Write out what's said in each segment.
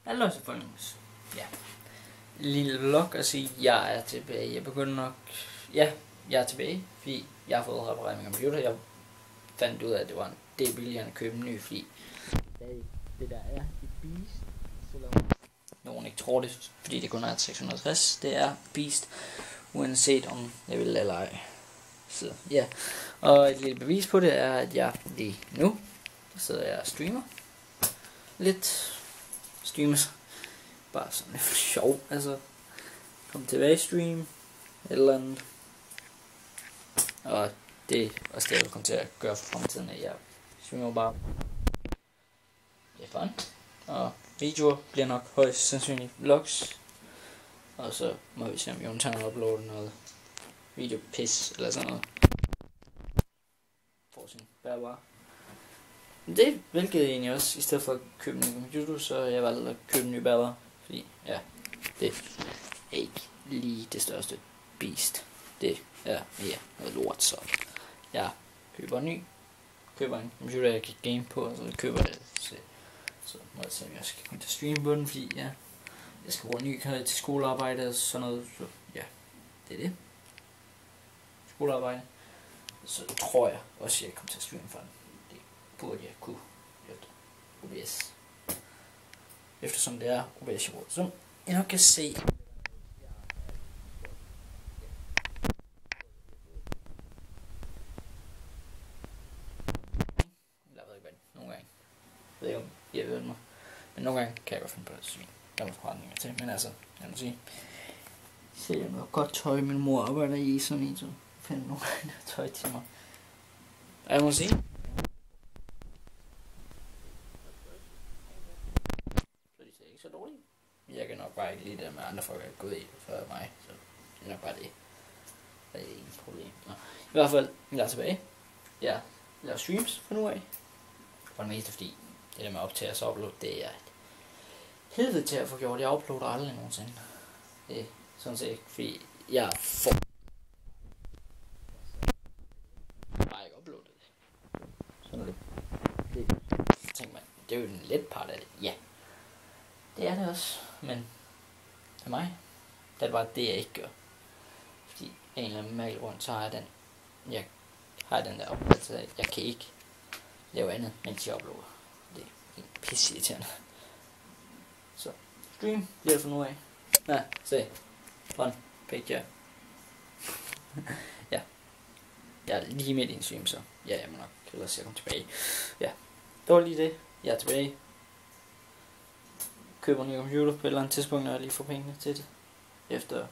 Hallo så folkens. Ja. Lille vlog at sige, jeg er tilbage. Jeg begynder nok... Ja, jeg er tilbage, fordi jeg har fået repareret min computer. Jeg fandt ud af, at det er billigere at købe en ny, fordi det der er et beast. Selvom nogen ikke tror det, fordi det kun er 660. Det er beast, uanset om jeg vil eller ej. Så ja. Og et lille bevis på det er, at jeg lige nu sidder jeg og streamer. Lidt streams. Bare sådan lidt for sjov, altså. Kom tilbage stream. Et eller andet. Og det er også det, jeg vil komme til at gøre for fremtiden. Jeg streamer bare. Det er fun. Og videoer bliver nok højst sandsynligt vlogs. Og så må vi se, om Jonathan uploader noget videopis eller sådan noget. For sin bærbare. Det hvilket egentlig også, i stedet for at købe en ny computer, så jeg valgte at købe en ny bærbare. Fordi, ja, det er ikke lige det største beast. Det er mere noget lort, så jeg køber en ny. Køber en computer, jeg kan game på, og så køber jeg så må jeg se, om jeg skal komme til at streame på den, fordi ja, jeg skal bruge en ny kanal til skolearbejde og sådan noget, så ja, det er det. Skolearbejde. Så tror jeg også, at jeg kommer til at streame for den. Det burde jeg kunne efter OBS. Eftersom det er OBS, som jeg nok kan se. Jeg ved ikke hvad, nogle gange. Jeg ved ikke om I har hørt mig. Men nogle gange kan jeg godt finde på at svine. Der må forretninger til, men altså, jeg må sige. Se, jeg noget godt tøj, min mor arbejder i sådan en, så finder nogle gange tøj til mig. Og jeg må sige. Så de ser ikke så dårlige. Jeg kan nok bare ikke lide det med andre folk, der er gået i det før mig, så det er nok bare det. Det er ikke et problem. Nå. I hvert fald, jeg er tilbage. Jeg laver streams for nu af. For det meste, fordi det der med optage og så upload, det er et helvede til at få gjort. Jeg uploader aldrig nogensinde. Det er sådan set, fordi jeg får bare ikke uploadet det. Sådan er det. Så tænker man, det er jo en let part af det. Ja, det er det også, men for mig, det er bare det, jeg ikke gør. Fordi en eller anden mærkelig grund, så har jeg har den der opfattelse af, at jeg kan ikke lave andet, mens jeg uploader. Det er pisse irriterende. Så, stream bliver det for nu af. Ja, se. Fun picture. Ja. Jeg er lige midt i en stream, så ja, jeg må nok ellers jeg kommer tilbage. Ja, det var lige det. Jeg er tilbage. Køber en ny computer på et eller andet tidspunkt, når jeg lige får pengene til det. Efter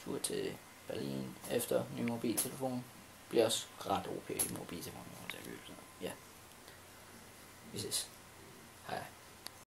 tur til Berlin, efter ny mobiltelefon. Bliver også ret OP i mobiltelefon. Ja. Vi ses. Hej.